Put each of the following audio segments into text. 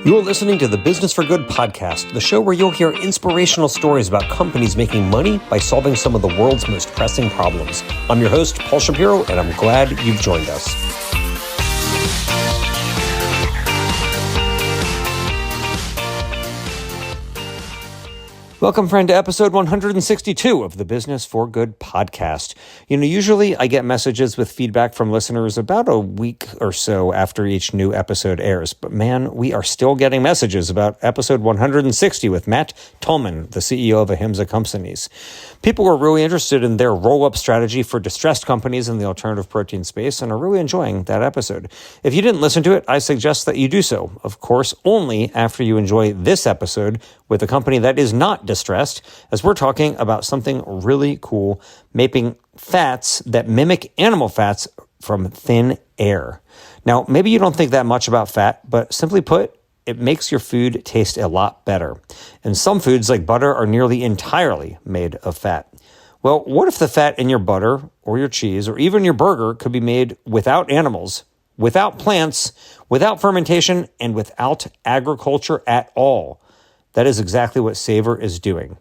You're listening to the Business for Good podcast, the show where you'll hear inspirational stories about companies making money by solving some of the world's most pressing problems. I'm your host, Paul Shapiro, and I'm glad you've joined us. Welcome, friend, to episode 162 of the Business for Good podcast. Usually I get messages with feedback from listeners about a week or so after each new episode airs. But man, we are still getting messages about episode 160 with Matt Tolman, the CEO of Ahimsa Companies. People were really interested in their roll-up strategy for distressed companies in the alternative protein space and are really enjoying that episode. If you didn't listen to it, I suggest that you do so. Of course, only after you enjoy this episode with a company that is not distressed, as we're talking about something really cool, making fats that mimic animal fats from thin air. Now, maybe you don't think that much about fat, but simply put, it makes your food taste a lot better. And some foods like butter are nearly entirely made of fat. Well, what if the fat in your butter or your cheese or even your burger could be made without animals, without plants, without fermentation, and without agriculture at all? That is exactly what Savor is doing.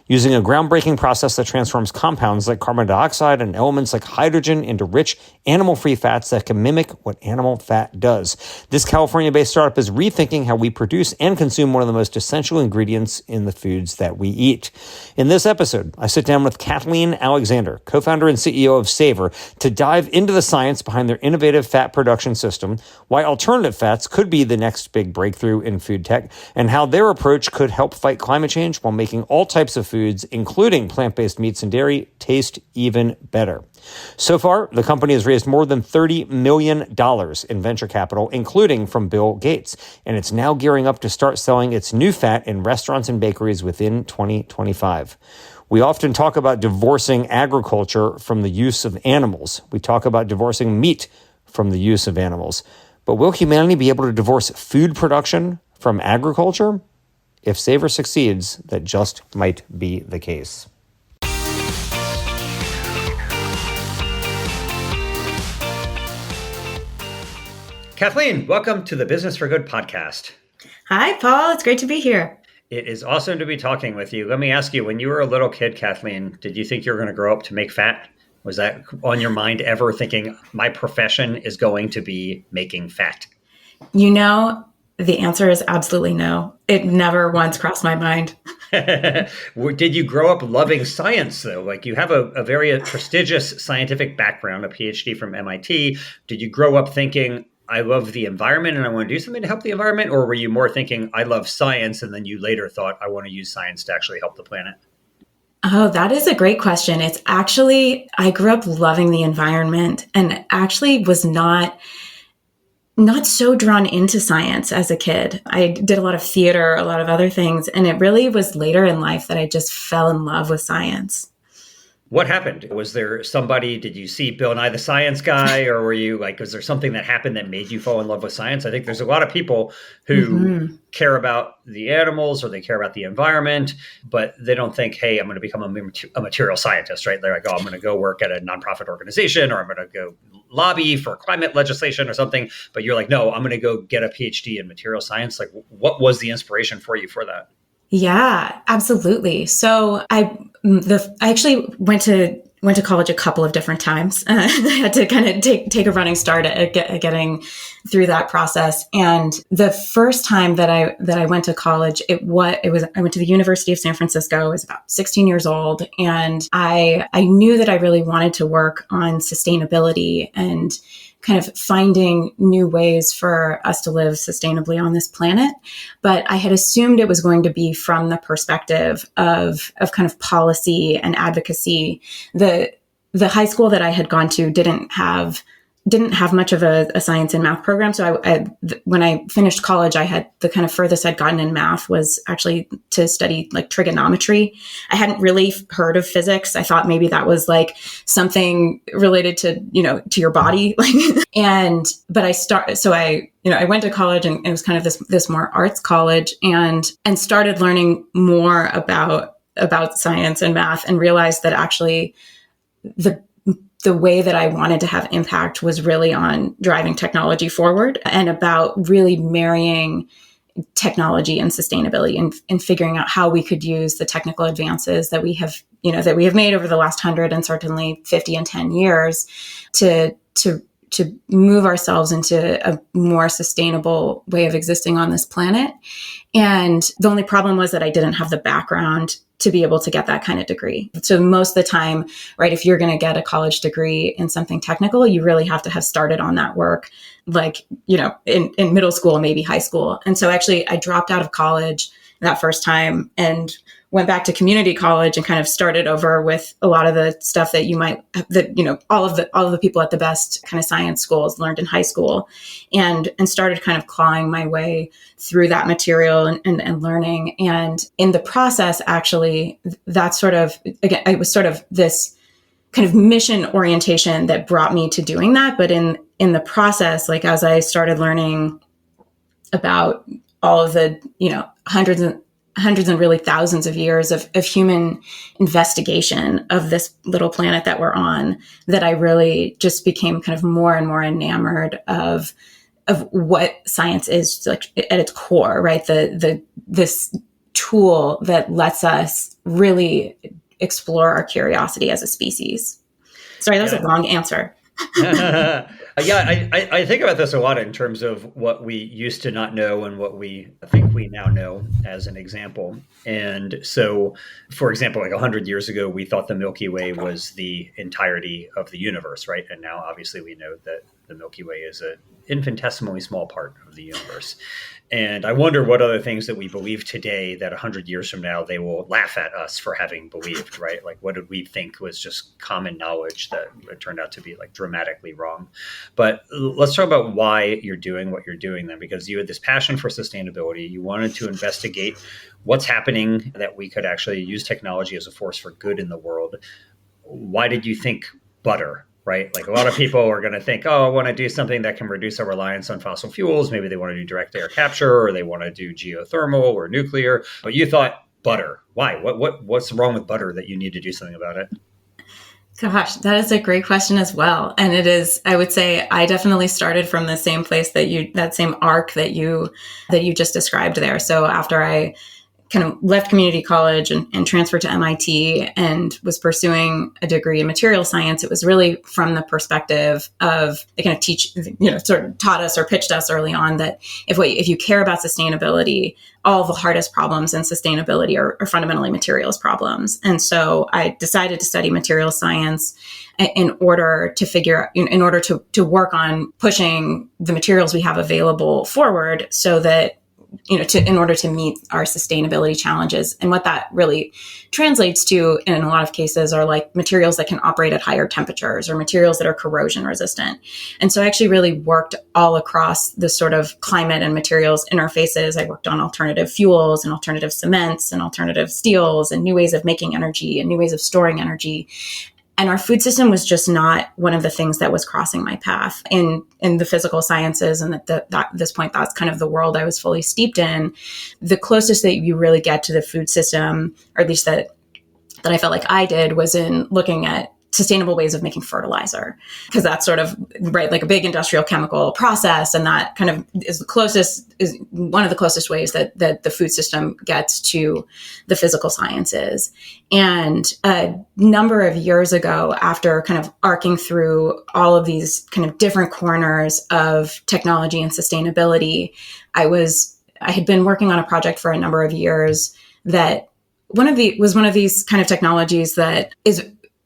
Using a groundbreaking process that transforms compounds like carbon dioxide and elements like hydrogen into rich animal-free fats that can mimic what animal fat does. This California-based startup is rethinking how we produce and consume one of the most essential ingredients in the foods that we eat. In this episode, I sit down with Kathleen Alexander, co-founder and CEO of Savor, to dive into the science behind their innovative fat production system, why alternative fats could be the next big breakthrough in food tech, and how their approach could help fight climate change while making all types of foods, including plant-based meats and dairy, taste even better. So far, the company has raised more than $30 million in venture capital, including from Bill Gates, and it's now gearing up to start selling its new fat in restaurants and bakeries within 2025. We often talk about divorcing agriculture from the use of animals. We talk about divorcing meat from the use of animals. But will humanity be able to divorce food production from agriculture? If Savor succeeds, that just might be the case. Kathleen, welcome to the Business for Good podcast. Hi, Paul. It's great to be here. It is awesome to be talking with you. Let me ask you, when you were a little kid, Kathleen, did you think you were going to grow up to make fat? Was that on your mind ever, thinking my profession is going to be making fat? The answer is absolutely no. It never once crossed my mind. Did you grow up loving science, though? Like, you have a very prestigious scientific background, a PhD from MIT. Did you grow up thinking, I love the environment and I want to do something to help the environment? Or were you more thinking, I love science, and then you later thought, I want to use science to actually help the planet? Oh, that is a great question. It's actually, I grew up loving the environment and actually was not so drawn into science as a kid. I did a lot of theater, a lot of other things, and it really was later in life that I just fell in love with science. What happened? Was there somebody, did you see Bill Nye the Science Guy, or were you like, was there something that happened that made you fall in love with science? I think there's a lot of people who care about the animals or they care about the environment, but they don't think, hey, I'm going to become a material scientist, right? They're like, oh, I'm going to go work at a nonprofit organization, or I'm going to go lobby for climate legislation or something. But you're like, no, I'm going to go get a PhD in material science. Like, what was the inspiration for you for that? Yeah, absolutely. So I actually went to college a couple of different times. I had to kind of take a running start at getting through that process. And the first time that I went to college, I went to the University of San Francisco. I was about 16 years old, and I knew that I really wanted to work on sustainability and kind of finding new ways for us to live sustainably on this planet. But I had assumed it was going to be from the perspective of kind of policy and advocacy. The high school that I had gone to didn't have much of a science and math program. So when I finished college, I had the kind of furthest I'd gotten in math was actually to study like trigonometry. I hadn't really heard of physics. I thought maybe that was like something related to your body. But I went to college, and it was kind of this more arts college, and started learning more about science and math, and realized that actually the way that I wanted to have impact was really on driving technology forward and about really marrying technology and sustainability, and figuring out how we could use the technical advances that we have, that we have made over the last 100 and certainly 50 and 10 years to move ourselves into a more sustainable way of existing on this planet. And the only problem was that I didn't have the background to be able to get that kind of degree. So most of the time, right, if you're going to get a college degree in something technical, you really have to have started on that work, like, in middle school, maybe high school. And so actually I dropped out of college that first time and went back to community college and kind of started over with a lot of the stuff that all of the people at the best kind of science schools learned in high school, and started kind of clawing my way through that material and learning. And in the process, actually, that's sort of, again, it was sort of this kind of mission orientation that brought me to doing that. But in the process, like as I started learning about all of the, hundreds and really thousands of years of human investigation of this little planet that we're on, that I really just became kind of more and more enamored of what science is, like at its core, right? This tool that lets us really explore our curiosity as a species. Sorry, that was a long answer. I think about this a lot in terms of what we used to not know and what we think we now know, as an example. And so, for example, like 100 years ago, we thought the Milky Way was the entirety of the universe, right? And now obviously we know that the Milky Way is an infinitesimally small part of the universe. And I wonder what other things that we believe today that 100 years from now, they will laugh at us for having believed, right? Like, what did we think was just common knowledge that it turned out to be like dramatically wrong? But let's talk about why you're doing what you're doing then, because you had this passion for sustainability. You wanted to investigate what's happening, that we could actually use technology as a force for good in the world. Why did you think butter? Right? Like a lot of people are going to think, I want to do something that can reduce our reliance on fossil fuels. Maybe they want to do direct air capture, or they want to do geothermal or nuclear. But you thought butter. Why? What's wrong with butter that you need to do something about it? Gosh, that is a great question as well. And it is, I would say I definitely started from the same place that same arc that you just described there. So after I kind of left community college and transferred to MIT and was pursuing a degree in material science, it was really from the perspective of, they kind of sort of taught us or pitched us early on that if you care about sustainability, all the hardest problems in sustainability are fundamentally materials problems. And so I decided to study material science in order to work on pushing the materials we have available forward, so that in order to meet our sustainability challenges. And what that really translates to in a lot of cases are like materials that can operate at higher temperatures, or materials that are corrosion resistant. And so I actually really worked all across the sort of climate and materials interfaces. I worked on alternative fuels and alternative cements and alternative steels and new ways of making energy and new ways of storing energy. And our food system was just not one of the things that was crossing my path in the physical sciences. And at this point, that's kind of the world I was fully steeped in. The closest that you really get to the food system, or at least that I felt like I did, was in looking at sustainable ways of making fertilizer, because that's sort of right, like a big industrial chemical process. And that kind of is one of the closest ways that the food system gets to the physical sciences. And a number of years ago, after kind of arcing through all of these kind of different corners of technology and sustainability, I had been working on a project for a number of years that was one of these kind of technologies that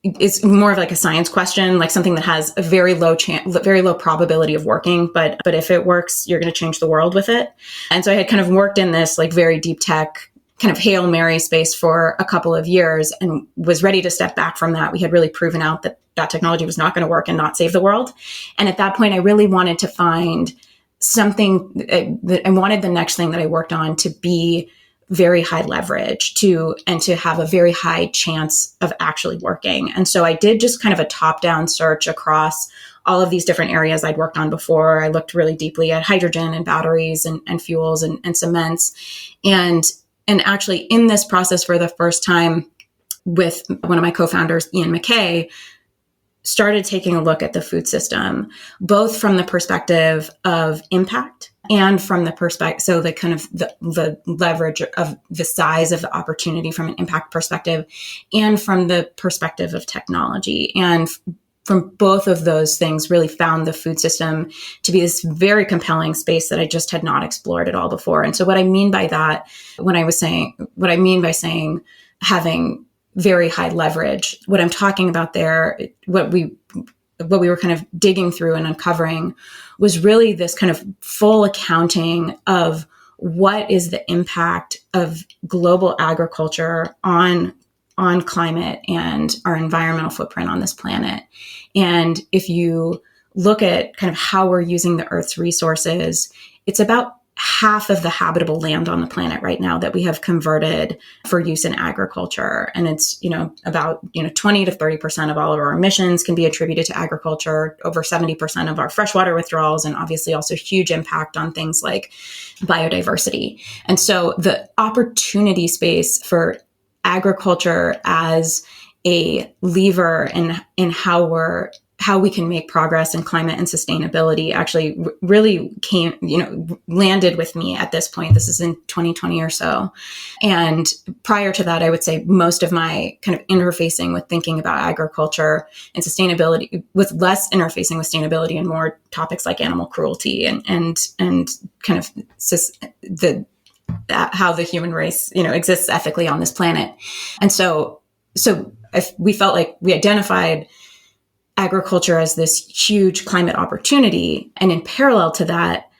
it's more of like a science question, like something that has a very low probability of working, but if it works, you're going to change the world with it. And so I had kind of worked in this like very deep tech kind of Hail Mary space for a couple of years and was ready to step back from that. We had really proven out that technology was not going to work and not save the world. And at that point, I really wanted to find something that I wanted the next thing that I worked on to be very high leverage to have a very high chance of actually working. And so I did just kind of a top-down search across all of these different areas I'd worked on before. I looked really deeply at hydrogen and batteries and fuels and cements. And actually in this process, for the first time with one of my co-founders, Ian McKay, started taking a look at the food system, both from the perspective of impact and from the perspective, so the kind of the leverage of the size of the opportunity from an impact perspective, and from the perspective of technology. And from both of those things, really found the food system to be this very compelling space that I just had not explored at all before. And so what I mean by that, what I mean by saying having very high leverage, what I'm talking about there, what we were kind of digging through and uncovering was really this kind of full accounting of what is the impact of global agriculture on climate and our environmental footprint on this planet. And if you look at kind of how we're using the Earth's resources, it's about half of the habitable land on the planet right now that we have converted for use in agriculture. And it's, about, 20 to 30% of all of our emissions can be attributed to agriculture, over 70% of our freshwater withdrawals, and obviously also huge impact on things like biodiversity. And so the opportunity space for agriculture as a lever in how we can make progress in climate and sustainability actually really landed with me at this point. This is in 2020 or so. And prior to that, I would say most of my kind of interfacing with thinking about agriculture and sustainability, with less interfacing with sustainability and more topics like animal cruelty and kind of how the human race, exists ethically on this planet. And so if we felt like we identified agriculture as this huge climate opportunity, and in parallel to that,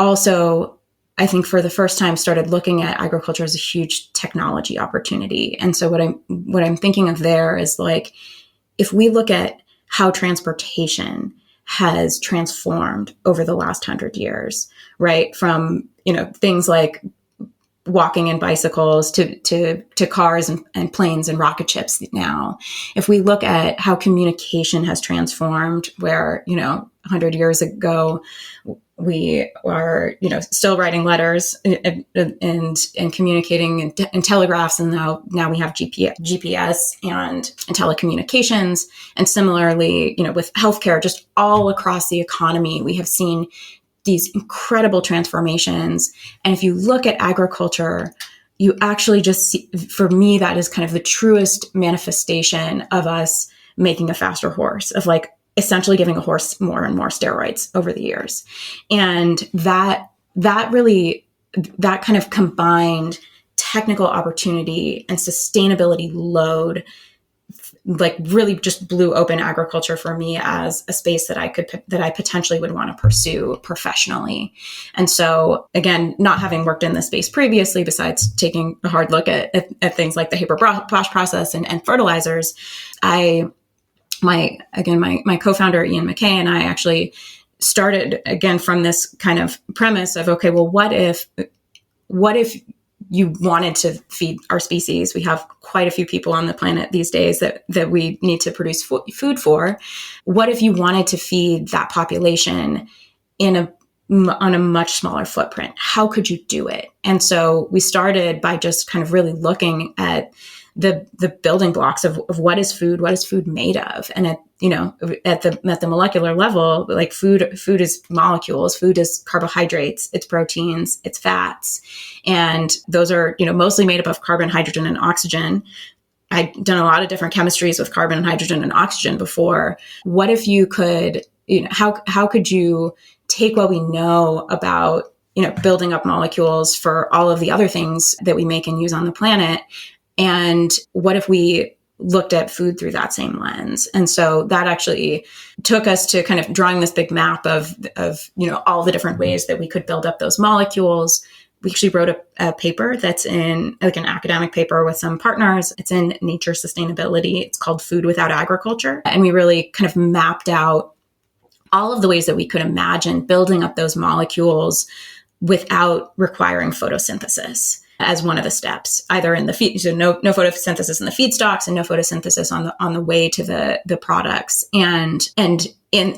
also, I think for the first time started looking at agriculture as a huge technology opportunity. And so what I'm thinking of there is like, if we look at how transportation has transformed over the last 100 years, right? From, things like walking and bicycles to cars and planes and rocket ships now. If we look at how communication has transformed, where, 100 years ago, we are, still writing letters and communicating and telegraphs. And now we have GPS and telecommunications. And similarly, with healthcare, just all across the economy, we have seen these incredible transformations. And if you look at agriculture, you actually just see, for me, that is kind of the truest manifestation of us making a faster horse, of like essentially giving a horse more and more steroids over the years. And that kind of combined technical opportunity and sustainability load, like really just blew open agriculture for me as a space that I potentially would want to pursue professionally. And so again, not having worked in this space previously, besides taking a hard look at things like the Haber Bosch process and fertilizers, my co-founder, Ian McKay, and I actually started again from this kind of premise of, okay, well, what if you wanted to feed our species? We have quite a few people on the planet these days that we need to produce food for. What if you wanted to feed that population on a much smaller footprint? How could you do it? And so we started by just kind of really looking at the building blocks of what is food made of. And at the molecular level, like food is molecules, food is carbohydrates, it's proteins, it's fats. And those are, mostly made up of carbon, hydrogen, and oxygen. I've done a lot of different chemistries with carbon and hydrogen and oxygen before. What if you could, how could you take what we know about, building up molecules for all of the other things that we make and use on the planet? And what if we looked at food through that same lens? And so that actually took us to kind of drawing this big map of all the different ways that we could build up those molecules. We actually wrote a paper that's in like an academic paper with some partners. It's in Nature Sustainability. It's called Food Without Agriculture. And we really kind of mapped out all of the ways that we could imagine building up those molecules without requiring photosynthesis as one of the steps, either in the feed, so no photosynthesis in the feedstocks and no photosynthesis on the way to the products. And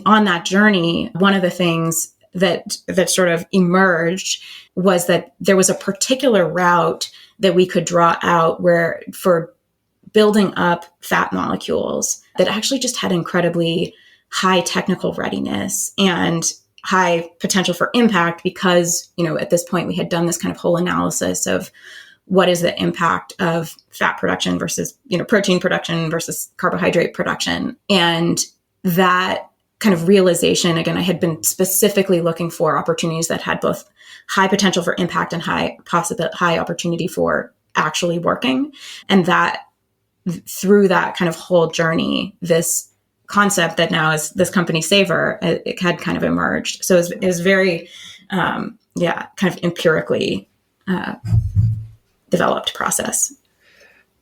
on that journey, one of the things that sort of emerged was that there was a particular route that we could draw out where for building up fat molecules that actually just had incredibly high technical readiness and high potential for impact because, at this point we had done this kind of whole analysis of what is the impact of fat production versus, protein production versus carbohydrate production. And that kind of realization, again, I had been specifically looking for opportunities that had both high potential for impact and high opportunity for actually working. And that through that kind of whole journey, this concept that now is this company Savor, it had kind of emerged. So it was very, kind of empirically developed process.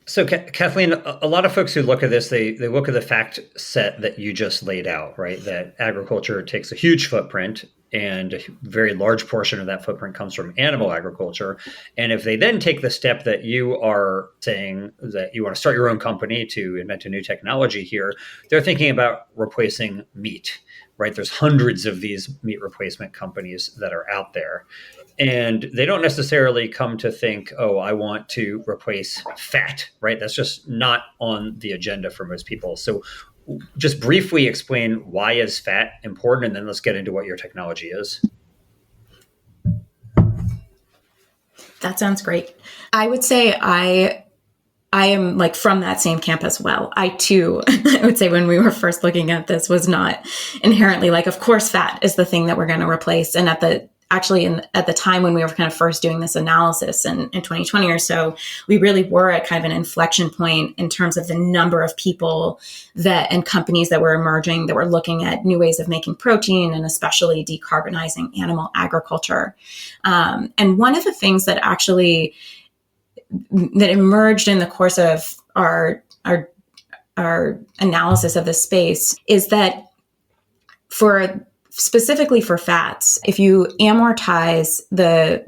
So Kathleen, a lot of folks who look at this, they look at the fact set that you just laid out, right? That agriculture takes a huge footprint and a very large portion of that footprint comes from animal agriculture. And if they then take the step that you are saying that you want to start your own company to invent a new technology here, they're thinking about replacing meat, right? There's hundreds of these meat replacement companies that are out there. And they don't necessarily come to think, oh, I want to replace fat, right? That's just not on the agenda for most people. So just briefly explain why is fat important, and then let's get into what your technology is. That sounds great. I would say I am like from that same camp as well. I too, I would say when we were first looking at this was not inherently like, of course, fat is the thing that we're going to replace. And at the time when we were kind of first doing this analysis in 2020 or so, we really were at kind of an inflection point in terms of the number of people and companies that were emerging that were looking at new ways of making protein and especially decarbonizing animal agriculture. And one of the things that actually that emerged in the course of our analysis of this space is that specifically for fats, if you amortize the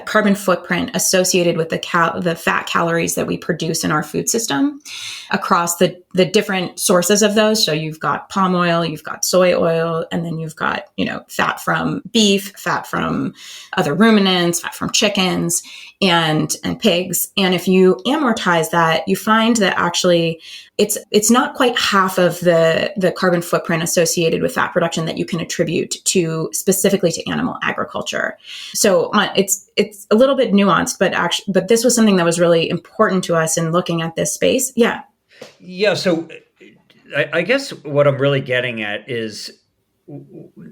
carbon footprint associated with the fat calories that we produce in our food system across the different sources of those. So you've got palm oil, you've got soy oil, and then you've got, fat from beef, fat from other ruminants, fat from chickens and pigs. And if you amortize that, you find that actually it's not quite half of the carbon footprint associated with fat production that you can attribute to specifically to animal agriculture. So it's a little bit nuanced, but this was something that was really important to us in looking at this space. Yeah. Yeah. So I guess what I'm really getting at is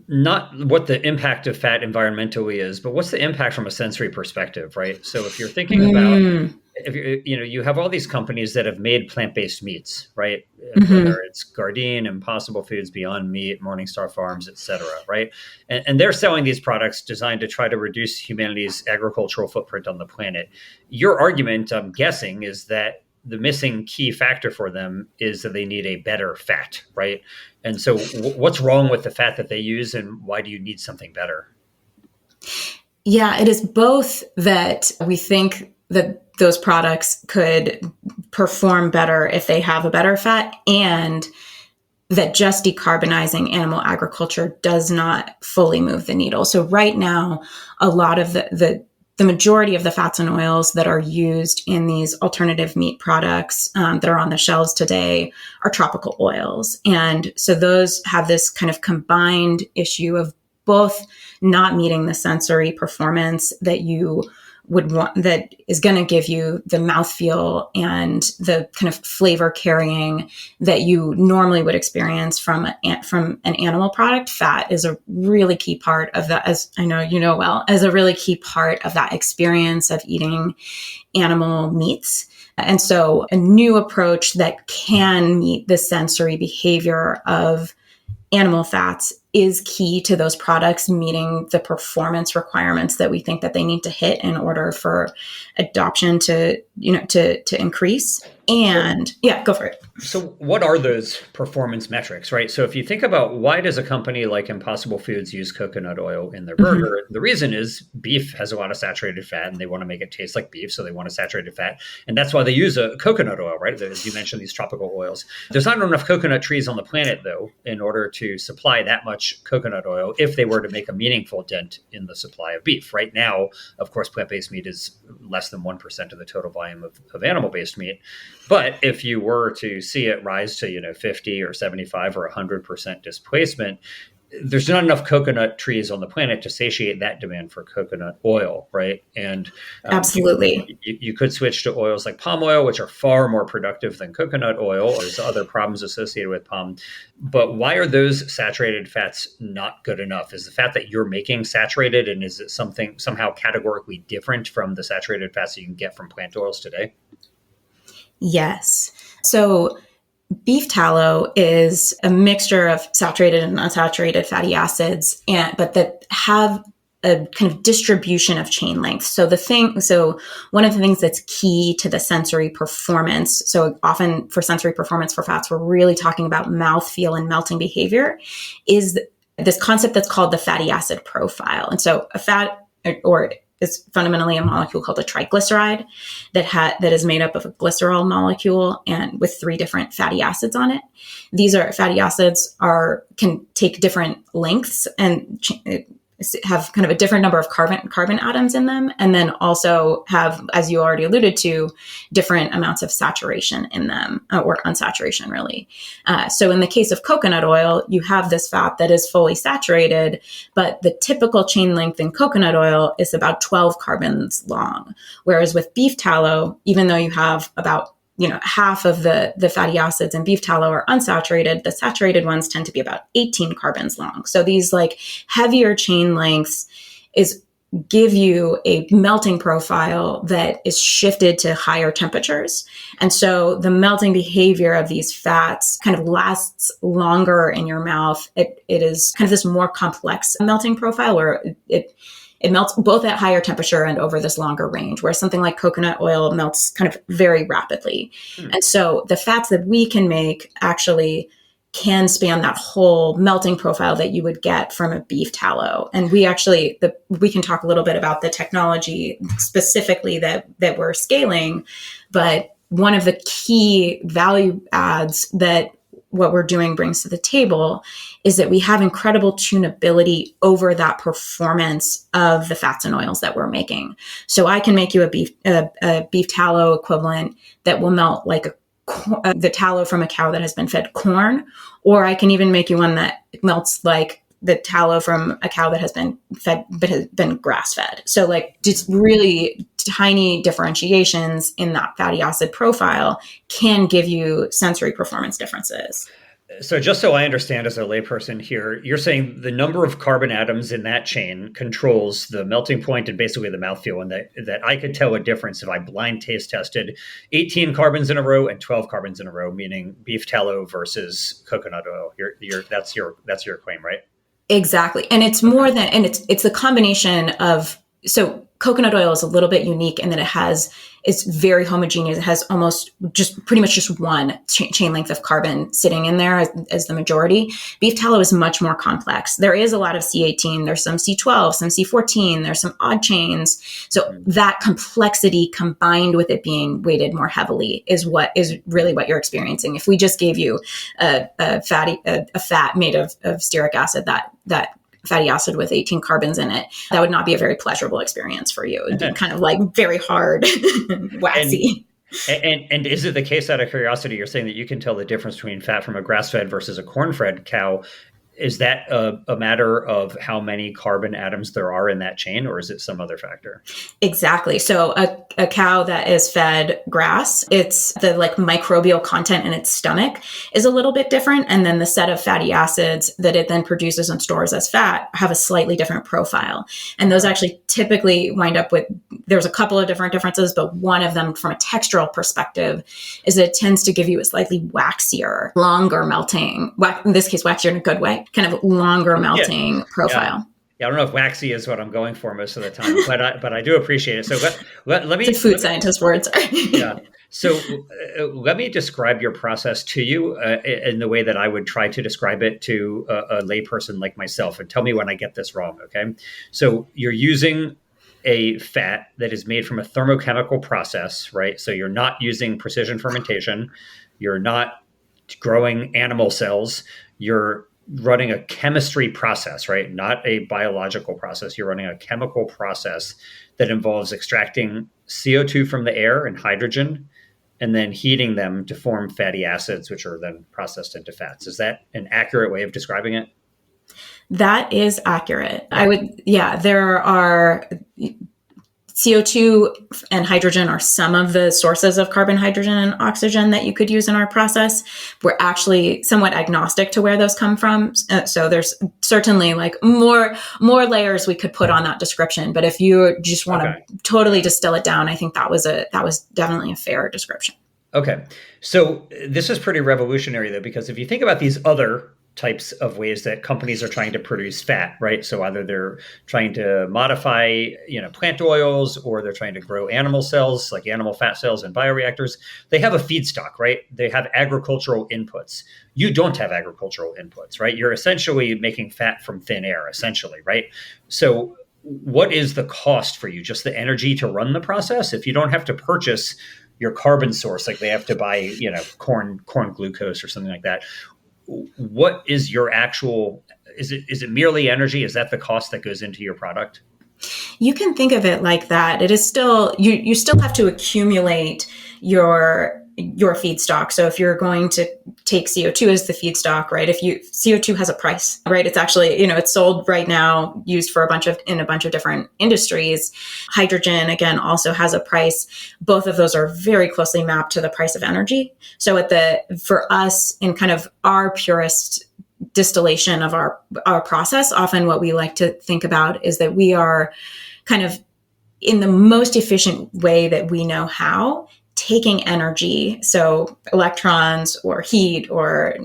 not what the impact of fat environmentally is, but what's the impact from a sensory perspective, right? So if you're thinking about, if you have all these companies that have made plant-based meats, right? Whether it's Gardein, Impossible Foods, Beyond Meat, Morningstar Farms, et cetera, right? And they're selling these products designed to try to reduce humanity's agricultural footprint on the planet. Your argument, I'm guessing, is that the missing key factor for them is that they need a better fat, right? And so what's wrong with the fat that they use, and why do you need something better? Yeah, it is both that we think that those products could perform better if they have a better fat, and that just decarbonizing animal agriculture does not fully move the needle. So right now, a lot of the majority of the fats and oils that are used in these alternative meat products that are on the shelves today are tropical oils. And so those have this kind of combined issue of both not meeting the sensory performance that you would want, that is going to give you the mouthfeel and the kind of flavor carrying that you normally would experience from an animal product. Fat is a really key part of that, as I know you know well, as a really key part of that experience of eating animal meats. And so a new approach that can meet the sensory behavior of animal fats is key to those products meeting the performance requirements that we think that they need to hit in order for adoption to increase. And yeah, go for it. So what are those performance metrics, right? So if you think about why does a company like Impossible Foods use coconut oil in their burger? The reason is beef has a lot of saturated fat and they want to make it taste like beef. So they want a saturated fat. And that's why they use a coconut oil, right? As you mentioned, these tropical oils. There's not enough coconut trees on the planet, though, in order to supply that much coconut oil if they were to make a meaningful dent in the supply of beef. Right now, of course, plant-based meat is less than 1% of the total volume of animal-based meat. But if you were to see it rise to 50 or 75 or 100% displacement, there's not enough coconut trees on the planet to satiate that demand for coconut oil, right? And Absolutely. you could switch to oils like palm oil, which are far more productive than coconut oil. There's other problems associated with palm. But why are those saturated fats not good enough? Is the fat that you're making saturated, and is it something somehow categorically different from the saturated fats that you can get from plant oils today? Yes. So beef tallow is a mixture of saturated and unsaturated fatty acids, but that have a kind of distribution of chain length. So one of the things that's key to the sensory performance, so often for sensory performance for fats, we're really talking about mouthfeel and melting behavior, is this concept that's called the fatty acid profile. And so a fat, or is fundamentally a molecule called a triglyceride that is made up of a glycerol molecule and with 3 different fatty acids on it. These fatty acids can take different lengths and have kind of a different number of carbon atoms in them, and then also have, as you already alluded to, different amounts of saturation in them, or unsaturation really. So in the case of coconut oil, you have this fat that is fully saturated, but the typical chain length in coconut oil is about 12 carbons long. Whereas with beef tallow, even though you have about half of the fatty acids in beef tallow are unsaturated, the saturated ones tend to be about 18 carbons long. So these like heavier chain lengths give you a melting profile that is shifted to higher temperatures. And so the melting behavior of these fats kind of lasts longer in your mouth. It is kind of this more complex melting profile where it melts both at higher temperature and over this longer range, whereas something like coconut oil melts kind of very rapidly. And so the fats that we can make actually can span that whole melting profile that you would get from a beef tallow. And we can talk a little bit about the technology specifically that we're scaling, but one of the key value adds that what we're doing brings to the table is that we have incredible tunability over that performance of the fats and oils that we're making. So I can make you a beef tallow equivalent that will melt like the tallow from a cow that has been fed corn, or I can even make you one that melts like the tallow from a cow that has been grass fed. So like just really tiny differentiations in that fatty acid profile can give you sensory performance differences. So just so I understand as a layperson here, you're saying the number of carbon atoms in that chain controls the melting point and basically the mouthfeel, and that I could tell a difference if I blind taste tested 18 carbons in a row and 12 carbons in a row, meaning beef tallow versus coconut oil. That's your claim, right? Exactly. And it's more than, and it's the combination of, so coconut oil is a little bit unique in that it's very homogeneous. It has almost pretty much just one chain length of carbon sitting in there as the majority. Beef tallow is much more complex. There is a lot of C18, there's some C12, some C14, there's some odd chains. So that complexity combined with it being weighted more heavily is really what you're experiencing. If we just gave you a fat made of stearic acid, that fatty acid with 18 carbons in it, that would not be a very pleasurable experience for you. It'd be kind of like very hard and waxy. And is it the case, out of curiosity, you're saying that you can tell the difference between fat from a grass-fed versus a corn-fed cow? Is that a matter of how many carbon atoms there are in that chain, or is it some other factor? Exactly. So a cow that is fed grass, it's the like microbial content in its stomach is a little bit different. And then the set of fatty acids that it then produces and stores as fat have a slightly different profile. And those actually typically wind up with, there's a couple of different differences, but one of them from a textural perspective is that it tends to give you a slightly waxier, longer melting, in this case, waxier in a good way, kind of longer melting profile. Yeah, I don't know if waxy is what I'm going for most of the time, but I do appreciate it. So let me. It's a food scientist word, sorry. Yeah. So let me describe your process to you in the way that I would try to describe it to a layperson like myself, and tell me when I get this wrong. Okay. So you're using a fat that is made from a thermochemical process, right? So you're not using precision fermentation. You're not growing animal cells. You're running a chemistry process, right? Not a biological process. You're running a chemical process that involves extracting CO2 from the air and hydrogen, and then heating them to form fatty acids, which are then processed into fats. Is that an accurate way of describing it? That is accurate. There are CO2 and hydrogen are some of the sources of carbon, hydrogen, and oxygen that you could use in our process. We're actually somewhat agnostic to where those come from. So there's certainly like more layers we could put on that description. But if you just want to totally distill it down, I think that was definitely a fair description. Okay. So this is pretty revolutionary though, because if you think about these other types of ways that companies are trying to produce fat, right? So either they're trying to modify, plant oils, or they're trying to grow animal cells, like animal fat cells in bioreactors. They have a feedstock, right? They have agricultural inputs. You don't have agricultural inputs, right? You're essentially making fat from thin air, essentially, right? So what is the cost for you? Just the energy to run the process? If you don't have to purchase your carbon source, like they have to buy, corn glucose or something like that. What is your actual, is it merely energy? Is that the cost that goes into your product? You can think of it like that. It is still, you still have to accumulate your feedstock. So if you're going to take CO2 as the feedstock, right? CO2 has a price, right? It's actually, it's sold right now, used for in a bunch of different industries. Hydrogen, again, also has a price. Both of those are very closely mapped to the price of energy. So for us, in kind of our purest distillation of our process, often what we like to think about is that we are kind of in the most efficient way that we know how, taking energy, so electrons or heat or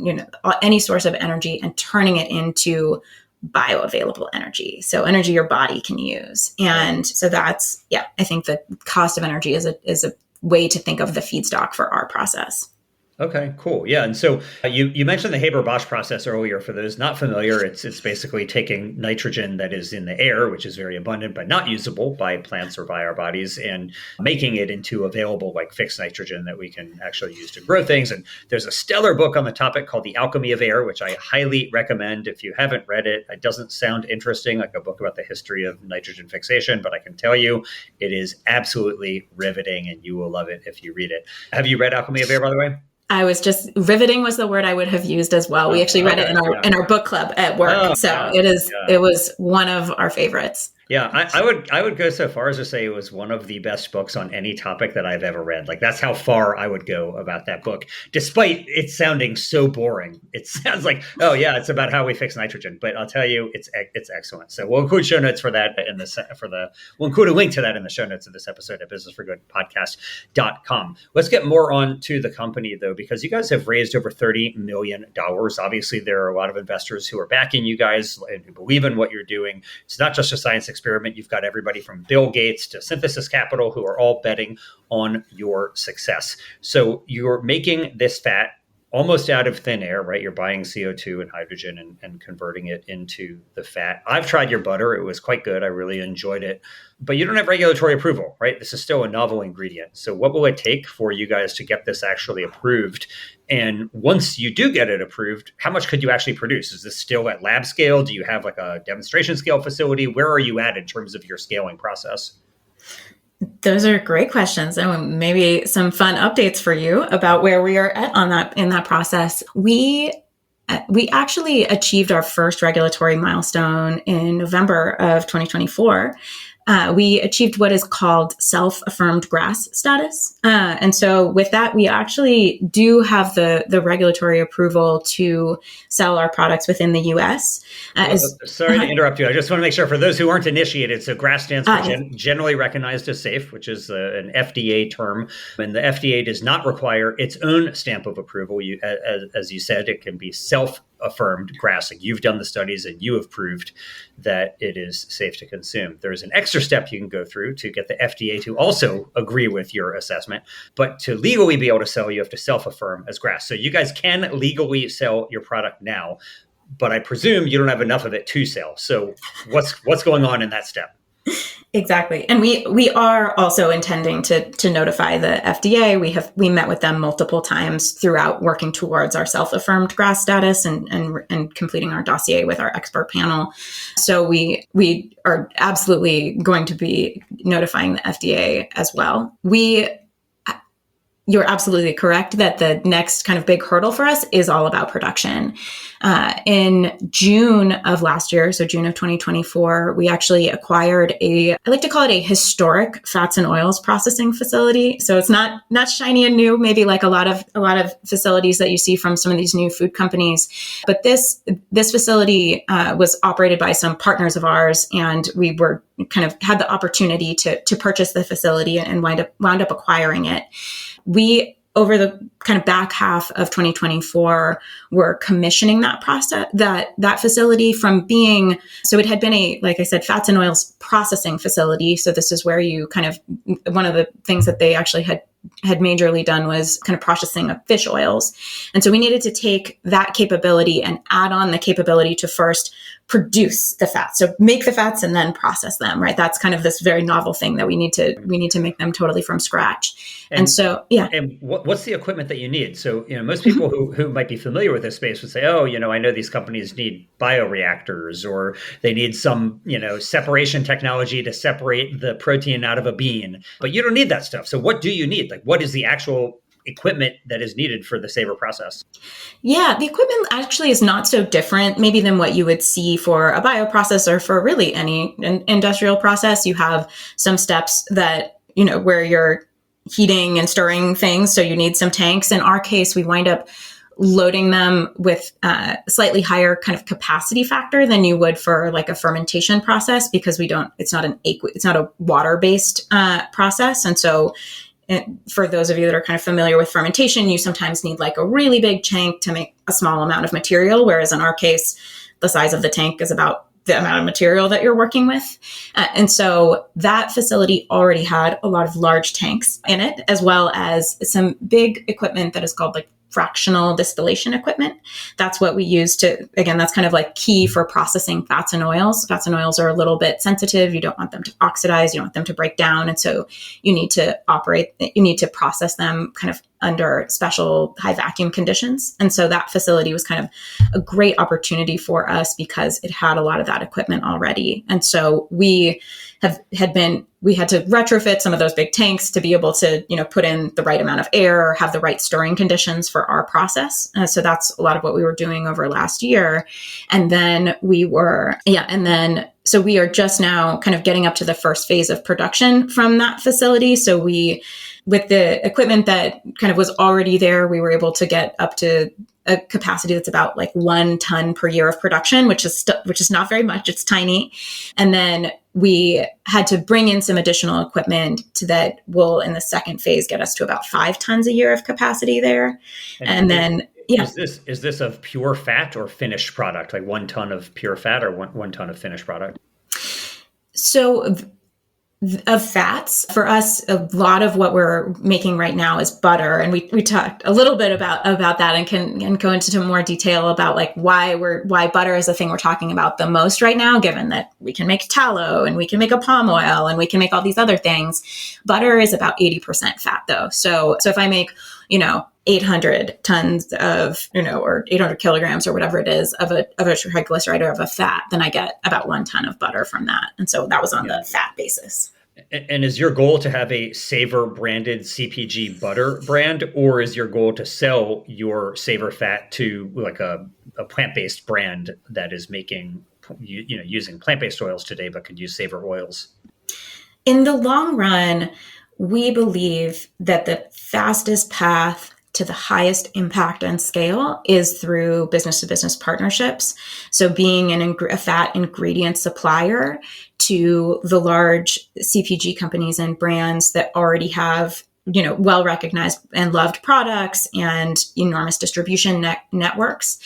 any source of energy, and turning it into bioavailable energy, so energy your body can use. And so that's, I think the cost of energy is a way to think of the feedstock for our process. Okay, cool. Yeah. And so you mentioned the Haber-Bosch process earlier. For those not familiar, it's basically taking nitrogen that is in the air, which is very abundant but not usable by plants or by our bodies, and making it into available like fixed nitrogen that we can actually use to grow things. And there's a stellar book on the topic called The Alchemy of Air, which I highly recommend. If you haven't read it, it doesn't sound interesting, like a book about the history of nitrogen fixation, but I can tell you it is absolutely riveting and you will love it if you read it. Have you read Alchemy of Air, by the way? Riveting was the word I would have used as well. We actually read it in our book club at work. It was one of our favorites. Yeah, I would go so far as to say it was one of the best books on any topic that I've ever read. Like, that's how far I would go about that book, despite it sounding so boring. It sounds like, oh yeah, it's about how we fix nitrogen, but I'll tell you, it's excellent. So we'll include show notes for that we'll include a link to that in the show notes of this episode at businessforgoodpodcast.com. Let's get more on to the company though, because you guys have raised over $30 million. Obviously, there are a lot of investors who are backing you guys and who believe in what you're doing. It's not just a science experiment. You've got everybody from Bill Gates to Synthesis Capital who are all betting on your success. So you're making this fat almost out of thin air, right? You're buying CO2 and hydrogen and converting it into the fat. I've tried your butter. It was quite good. I really enjoyed it. But you don't have regulatory approval, right? This is still a novel ingredient. So what will it take for you guys to get this actually approved? And once you do get it approved, how much could you actually produce? Is this still at lab scale? Do you have like a demonstration scale facility? Where are you at in terms of your scaling process? Those are great questions, and maybe some fun updates for you about where we are at in that process. We actually achieved our first regulatory milestone in November of 2024. We achieved what is called self-affirmed GRAS status. And so with that, we actually do have the regulatory approval to sell our products within the U.S. Sorry to interrupt you. I just want to make sure for those who aren't initiated. So GRAS stands for generally recognized as safe, which is an FDA term. And the FDA does not require its own stamp of approval. As you said, it can be self-affirmed GRAS. Like, you've done the studies and you have proved that it is safe to consume. There's an extra step you can go through to get the FDA to also agree with your assessment. But to legally be able to sell, you have to self-affirm as GRAS. So you guys can legally sell your product now, but I presume you don't have enough of it to sell. So what's going on in that step? Exactly. And we are also intending to notify the FDA. We met with them multiple times throughout, working towards our self-affirmed GRAS status and completing our dossier with our expert panel. So we are absolutely going to be notifying the FDA as well. you're absolutely correct that the next kind of big hurdle for us is all about production. In June of last year, so June of 2024, we actually acquired I like to call it a historic fats and oils processing facility. So it's not shiny and new, maybe like a lot of facilities that you see from some of these new food companies. But this facility was operated by some partners of ours, and we were kind of had the opportunity to purchase the facility and wound up acquiring it. We, over the kind of back half of 2024, were commissioning that process, that facility from being, so it had been like I said, fats and oils processing facility. So this is where you kind of, one of the things that they actually had majorly done was kind of processing of fish oils. And so we needed to take that capability and add on the capability to first produce the fats. So make the fats and then process them, right? That's kind of this very novel thing that we need to make them totally from scratch. And so, yeah. And what's the equipment that you need? So, most people who might be familiar with this space would say, oh, I know these companies need bioreactors, or they need some, separation technology to separate the protein out of a bean, but you don't need that stuff. So what do you need? Like, what is the actual equipment that is needed for the Savor process? Yeah, the equipment actually is not so different maybe than what you would see for a bioprocess or for really any industrial process. You have some steps that, where you're heating and stirring things. So you need some tanks. In our case, we wind up loading them with a slightly higher kind of capacity factor than you would for like a fermentation process, because it's not a water-based process. And so for those of you that are kind of familiar with fermentation, you sometimes need like a really big tank to make a small amount of material. Whereas in our case, the size of the tank is about the amount of material that you're working with. And so that facility already had a lot of large tanks in it, as well as some big equipment that is called like fractional distillation equipment. That's what we use that's kind of like key for processing fats and oils. Fats and oils are a little bit sensitive. You don't want them to oxidize. You don't want them to break down. And so you need to process them kind of under special high vacuum conditions. And so that facility was kind of a great opportunity for us because it had a lot of that equipment already. And so we had to retrofit some of those big tanks to be able to, put in the right amount of air, have the right storing conditions for our process. So that's a lot of what we were doing over last year. And then so we are just now kind of getting up to the first phase of production from that facility. So with the equipment that kind of was already there, we were able to get up to a capacity that's about like 1 ton per year of production, which is not very much. It's tiny. And then we had to bring in some additional equipment that will, in the second phase, get us to about 5 tons a year of capacity there. And then, yeah. Is this of pure fat or finished product, like 1 ton of pure fat or one ton of finished product? So of fats, for us, a lot of what we're making right now is butter. And we talked a little bit about that and can go into more detail about like why butter is the thing we're talking about the most right now, given that we can make tallow and we can make a palm oil and we can make all these other things. Butter is about 80% fat though. So if I make, 800 tons of, or 800 kilograms or whatever it is of a triglyceride or of a fat, then I get about 1 ton of butter from that. And so that was on the fat basis. And is your goal to have a Savor branded CPG butter brand, or is your goal to sell your Savor fat to like a plant-based brand that is making, using plant-based oils today, but could use Savor oils? In the long run, we believe that the fastest path to the highest impact and scale is through business-to-business partnerships. So being a fat ingredient supplier to the large CPG companies and brands that already have, well-recognized and loved products and enormous distribution networks.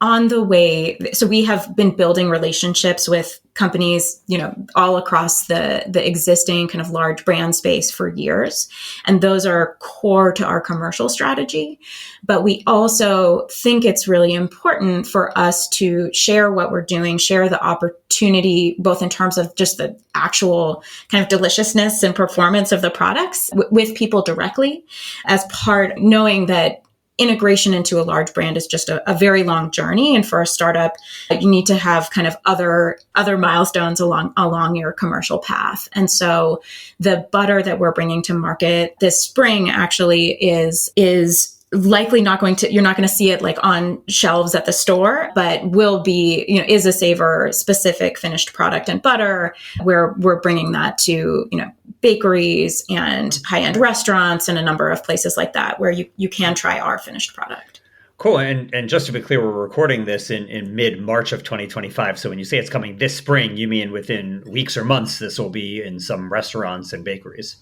On the way, so we have been building relationships with companies, all across the existing kind of large brand space for years. And those are core to our commercial strategy. But we also think it's really important for us to share what we're doing, share the opportunity, both in terms of just the actual kind of deliciousness and performance of the products with people directly, as part, knowing that integration into a large brand is just a very long journey. And for a startup, you need to have kind of other milestones along your commercial path. And so the butter that we're bringing to market this spring actually is likely you're not going to see it like on shelves at the store, but will be, is a Savor specific finished product and butter, where we're bringing that to, bakeries and high-end restaurants and a number of places like that where you can try our finished product. Cool. And just to be clear, we're recording this in mid-March of 2025. So when you say it's coming this spring, you mean within weeks or months, this will be in some restaurants and bakeries?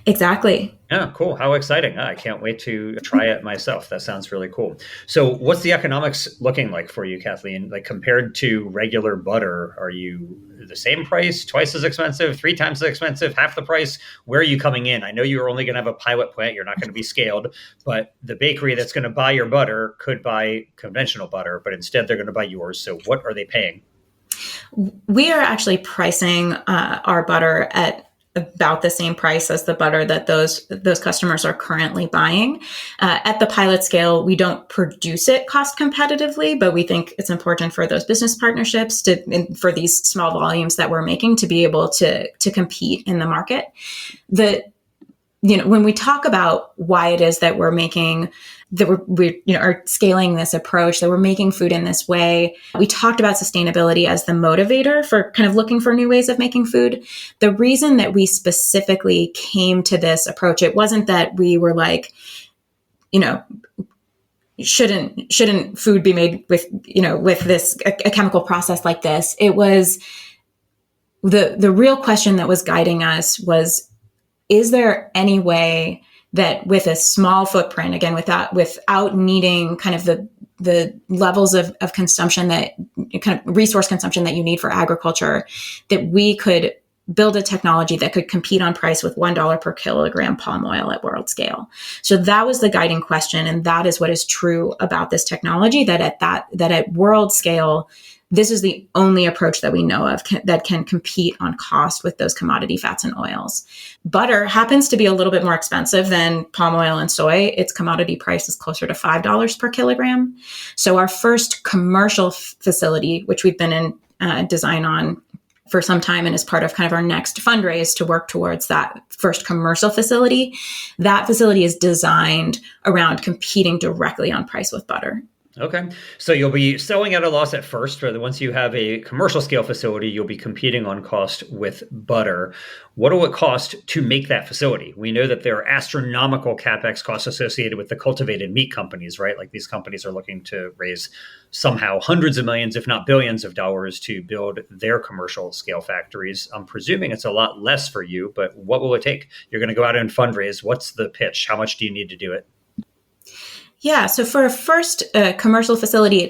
Exactly. Yeah, cool. How exciting. I can't wait to try it myself. That sounds really cool. So what's the economics looking like for you, Kathleen? Like compared to regular butter, are you the same price, twice as expensive, 3 times as expensive, half the price? Where are you coming in? I know you're only going to have a pilot plant. You're not going to be scaled, but the bakery that's going to buy your butter could buy conventional butter, but instead they're going to buy yours. So what are they paying? We are actually pricing our butter at about the same price as the butter that those customers are currently buying. At the pilot scale, we don't produce it cost competitively, but we think it's important for those business partnerships for these small volumes that we're making to be able to compete in the market. When we talk about why it is that we're making that we are scaling this approach, that we're making food in this way, we talked about sustainability as the motivator for kind of looking for new ways of making food. The reason that we specifically came to this approach, it wasn't that we were like, shouldn't food be made with this a chemical process like this. It was the real question that was guiding us was, is there any way that with a small footprint, again, without needing kind of the levels of consumption that kind of resource consumption that you need for agriculture, that we could build a technology that could compete on price with $1 per kilogram palm oil at world scale? So that was the guiding question. And that is what is true about this technology, that at world scale, this is the only approach that we know of that can compete on cost with those commodity fats and oils. Butter happens to be a little bit more expensive than palm oil and soy. Its commodity price is closer to $5 per kilogram. So our first commercial facility, which we've been in design on for some time and is part of kind of our next fundraise to work towards that first commercial facility, that facility is designed around competing directly on price with butter. Okay. So you'll be selling at a loss at first, or once you have a commercial scale facility, you'll be competing on cost with butter. What will it cost to make that facility? We know that there are astronomical CapEx costs associated with the cultivated meat companies, right? Like these companies are looking to raise somehow hundreds of millions, if not billions of dollars to build their commercial scale factories. I'm presuming it's a lot less for you, but what will it take? You're going to go out and fundraise. What's the pitch? How much do you need to do it? Yeah. So for a first commercial facility,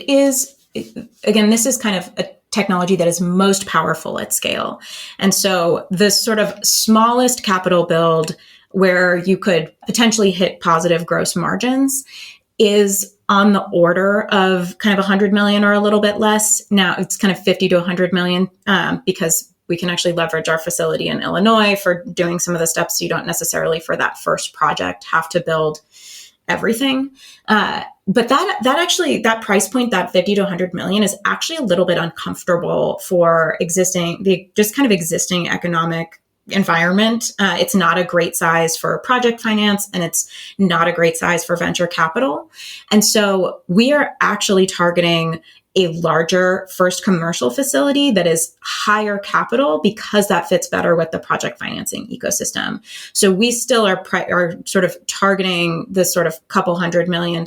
again, this is kind of a technology that is most powerful at scale. And so the sort of smallest capital build where you could potentially hit positive gross margins is on the order of kind of 100 million or a little bit less. Now it's kind of 50 to 100 million because we can actually leverage our facility in Illinois for doing some of the steps. So you don't necessarily for that first project have to build everything. But that price point, that 50 to 100 million is actually a little bit uncomfortable for just kind of existing economic environment. It's not a great size for project finance, and it's not a great size for venture capital. And so we are actually targeting a larger first commercial facility that is higher capital because that fits better with the project financing ecosystem. So we still are sort of targeting this sort of couple $100 million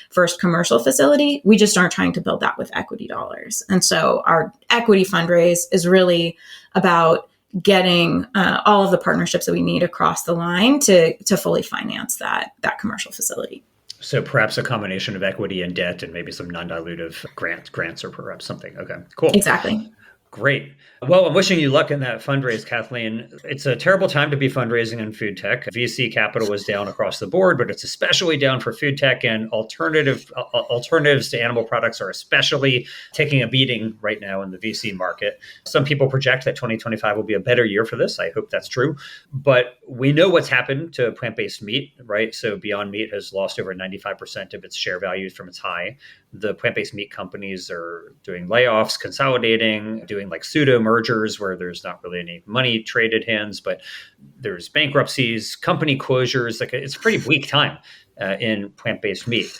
first commercial facility. We just aren't trying to build that with equity dollars. And so our equity fundraise is really about getting all of the partnerships that we need across the line to fully finance that commercial facility. So perhaps a combination of equity and debt and maybe some non-dilutive grants or perhaps something. Okay, cool. Exactly. Great. Well, I'm wishing you luck in that fundraise, Kathleen. It's a terrible time to be fundraising in food tech. VC capital is down across the board, but it's especially down for food tech, and alternatives to animal products are especially taking a beating right now in the VC market. Some people project that 2025 will be a better year for this. I hope that's true. But we know what's happened to plant-based meat, right? So Beyond Meat has lost over 95% of its share value from its high. The plant-based meat companies are doing layoffs, consolidating, doing like pseudo mergers where there's not really any money traded hands, but there's bankruptcies, company closures. Like it's a pretty bleak time in plant-based meat.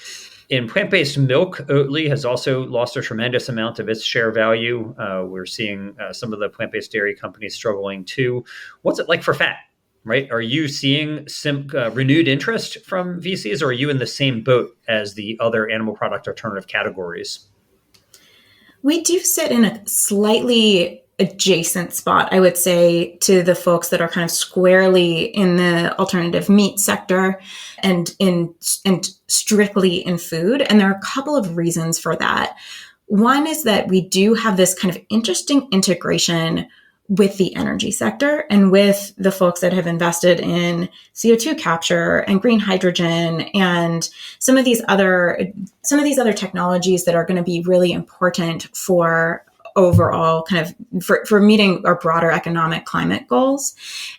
In plant-based milk, Oatly has also lost a tremendous amount of its share value. We're seeing some of the plant-based dairy companies struggling too. What's it like for fat? Right? Are you seeing renewed interest from VCs, or are you in the same boat as the other animal product alternative categories? We do sit in a slightly adjacent spot, I would say, to the folks that are kind of squarely in the alternative meat sector and strictly in food. And there are a couple of reasons for that. One is that we do have this kind of interesting integration with the energy sector and with the folks that have invested in CO2 capture and green hydrogen and some of these other technologies that are going to be really important for overall kind of for meeting our broader economic climate goals.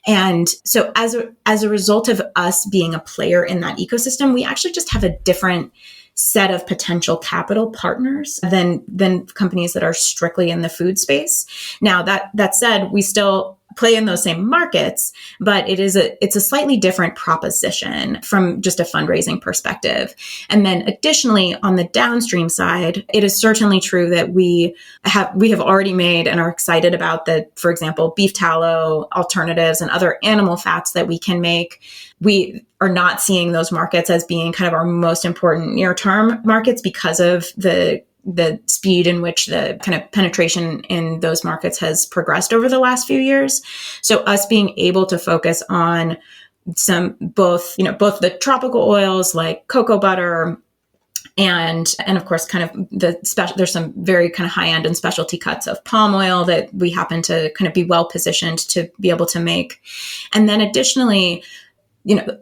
And so as a result of us being a player in that ecosystem, we actually just have a different set of potential capital partners than companies that are strictly in the food space. Now, that said, we still play in those same markets, but it's a slightly different proposition from just a fundraising perspective. And then additionally, on the downstream side, it is certainly true that we have already made and are excited about the, for example, beef tallow alternatives and other animal fats that we can make. We are not seeing those markets as being kind of our most important near-term markets because of the speed in which the kind of penetration in those markets has progressed over the last few years. So us being able to focus on both the tropical oils like cocoa butter and of course kind of there's some very kind of high end and specialty cuts of palm oil that we happen to kind of be well positioned to be able to make. And then additionally,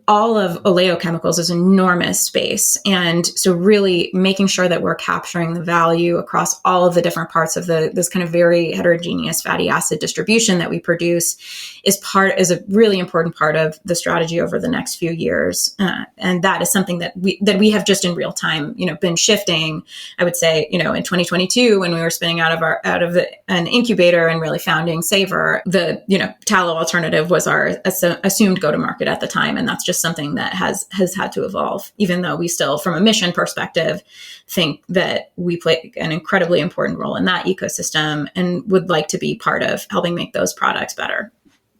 all of oleochemicals is enormous space. And so really making sure that we're capturing the value across all of the different parts of this kind of very heterogeneous fatty acid distribution that we produce is a really important part of the strategy over the next few years. And that is something that we have just in real time, been shifting. I would say, in 2022, when we were spinning out of an incubator and really founding Savor, the, tallow alternative was our assumed go-to-market at the time. And that's just something that has had to evolve, even though we still, from a mission perspective, think that we play an incredibly important role in that ecosystem and would like to be part of helping make those products better.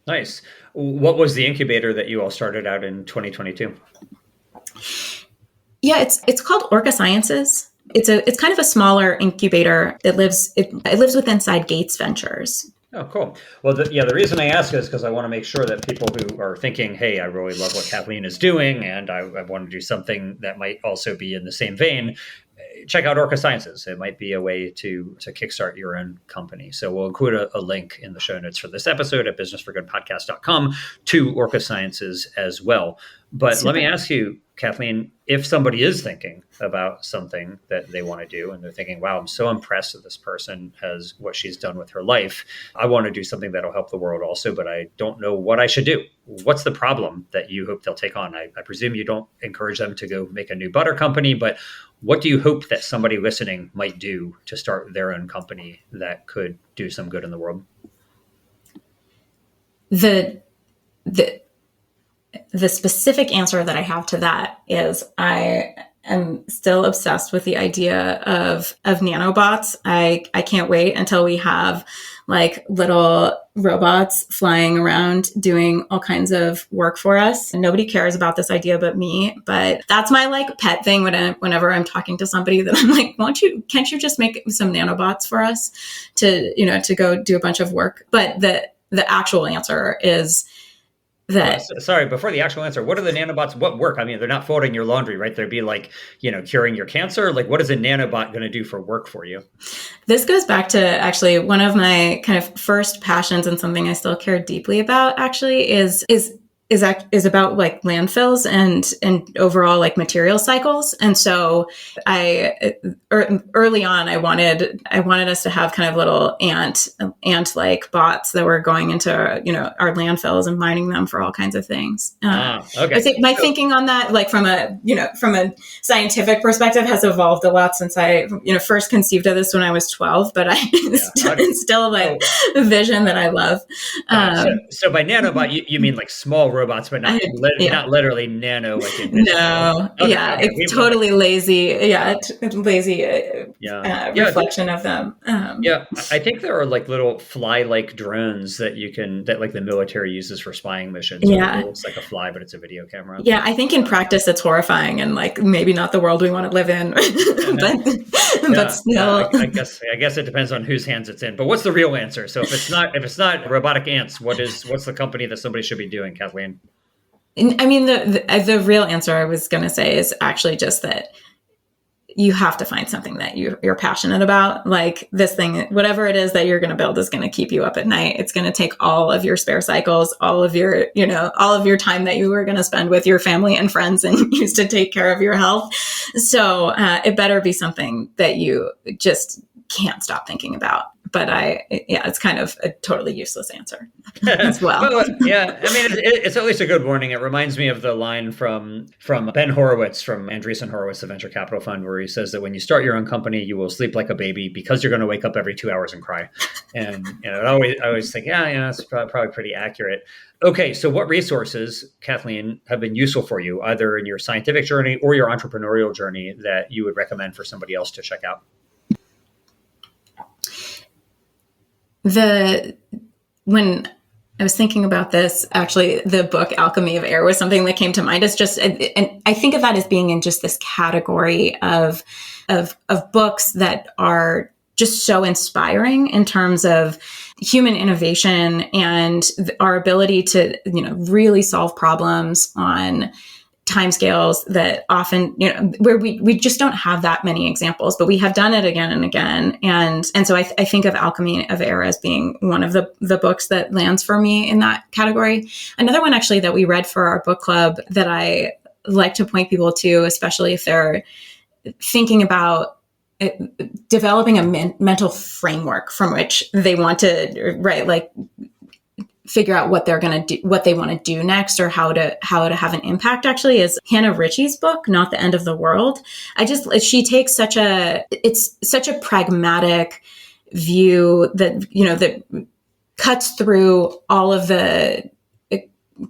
Nice. What was the incubator that you all started out in 2022? Yeah, it's called Orca Sciences. It's kind of a smaller incubator that lives inside Gates Ventures. Oh, cool. Well, the reason I ask is because I want to make sure that people who are thinking, hey, I really love what Kathleen is doing, and I want to do something that might also be in the same vein, check out Orca Sciences. It might be a way to kickstart your own company. So we'll include a link in the show notes for this episode at businessforgoodpodcast.com to Orca Sciences as well. But Super. Let me ask you, Kathleen, if somebody is thinking about something that they want to do and they're thinking, wow, I'm so impressed that this person has what she's done with her life. I want to do something that'll help the world also, but I don't know what I should do. What's the problem that you hope they'll take on? I presume you don't encourage them to go make a new butter company, but what do you hope that somebody listening might do to start their own company that could do some good in the world? The specific answer that I have to that is I am still obsessed with the idea of nanobots. I can't wait until we have like little robots flying around doing all kinds of work for us. And nobody cares about this idea but me. But that's my like pet thing whenever I'm talking to somebody that I'm like, can't you just make some nanobots for us to go do a bunch of work? But the actual answer is that Sorry, before the actual answer, what are the nanobots? What work? I mean, they're not folding your laundry, right? They'd be like, curing your cancer. Like, what is a nanobot going to do for work for you? this goes back to actually one of my kind of first passions, and something I still care deeply about actually is about like landfills and overall like material cycles. And so early on, I wanted us to have kind of little ant like bots that were going into our landfills and mining them for all kinds of things. Okay. I think my thinking on that, like from a scientific perspective, has evolved a lot since I first conceived of this when I was 12. But it's still like a vision that I love. So by nanobot, you mean like small robots, but not literally nano, like invisible. No, it's totally lazy. Lazy reflection of them. I think there are like little fly-like drones that like the military uses for spying missions. Yeah, it looks like a fly, but it's a video camera. Yeah, I think in practice it's horrifying and like maybe not the world we want to live in. but still, I guess it depends on whose hands it's in. But what's the real answer? So if it's not robotic ants, what's the company that somebody should be doing, Kathleen? I mean, the real answer I was going to say is actually just that you have to find something that you're passionate about. Like this thing, whatever it is that you're going to build is going to keep you up at night. It's going to take all of your spare cycles, all of your time that you were going to spend with your family and friends and use to take care of your health. So it better be something that you just can't stop thinking about. But it's kind of a totally useless answer as well. I mean, it's at least a good warning. It reminds me of the line from Ben Horowitz, from Andreesen Horowitz, the venture capital fund, where he says that when you start your own company, you will sleep like a baby because you're going to wake up every 2 hours and cry. And I always think, that's probably pretty accurate. Okay, so what resources, Kathleen, have been useful for you, either in your scientific journey or your entrepreneurial journey, that you would recommend for somebody else to check out? When I was thinking about this, actually, the book Alchemy of Air was something that came to mind. It's just, and I think of that as being in just this category of books that are just so inspiring in terms of human innovation and our ability to, really solve problems on timescales that often, where we just don't have that many examples, but we have done it again and again. And so I think of Alchemy of Air as being one of the books that lands for me in that category. Another one actually that we read for our book club that I like to point people to, especially if they're thinking about developing a mental framework from which they want to, figure out what they're going to do, what they want to do next, or how to have an impact, actually, is Hannah Ritchie's book, Not the End of the World. She takes such a pragmatic view that, that cuts through all of the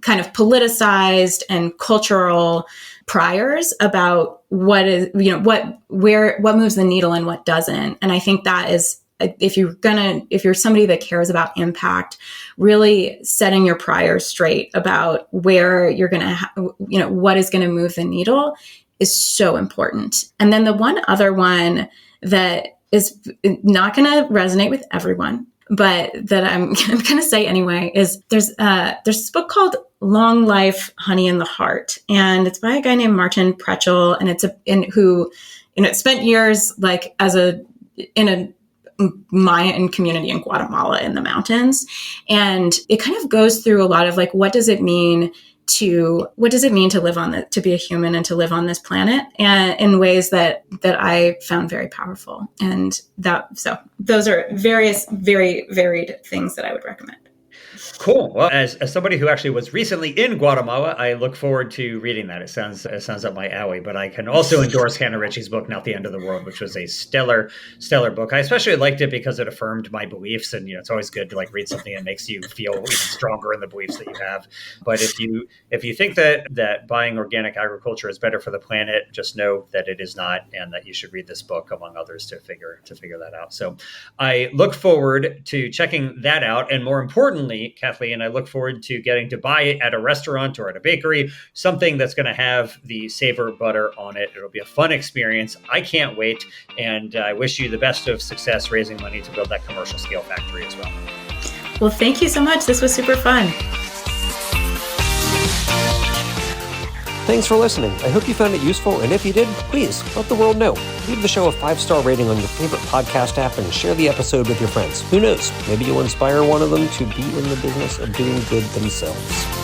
kind of politicized and cultural priors about what is, what moves the needle and what doesn't. And I think that is, if you're somebody that cares about impact, really setting your priors straight about where you're going to, what is going to move the needle is so important. And then the one other one that is not going to resonate with everyone, but that I'm going to say anyway, is there's this book called Long Life, Honey in the Heart. And it's by a guy named Martin Prechel. And who spent years in a Mayan community in Guatemala in the mountains. And it kind of goes through a lot of what does it mean to live to be a human and to live on this planet, and in ways that I found very powerful. And so those are various, very varied things that I would recommend. Cool. Well, as somebody who actually was recently in Guatemala, I look forward to reading that. It sounds up my alley. But I can also endorse Hannah Ritchie's book, Not the End of the World, which was a stellar book. I especially liked it because it affirmed my beliefs, and it's always good to read something that makes you feel even stronger in the beliefs that you have. But if you think that buying organic agriculture is better for the planet, just know that it is not, and that you should read this book among others to figure that out. So I look forward to checking that out, and more importantly, Kathleen, I look forward to getting to buy it at a restaurant or at a bakery, something that's going to have the Savor butter on it. It'll be a fun experience. I can't wait. And I wish you the best of success raising money to build that commercial scale factory as well. Well, thank you so much. This was super fun. Thanks for listening. I hope you found it useful, and if you did, please let the world know. Leave the show a 5-star rating on your favorite podcast app and share the episode with your friends. Who knows? Maybe you'll inspire one of them to be in the business of doing good themselves.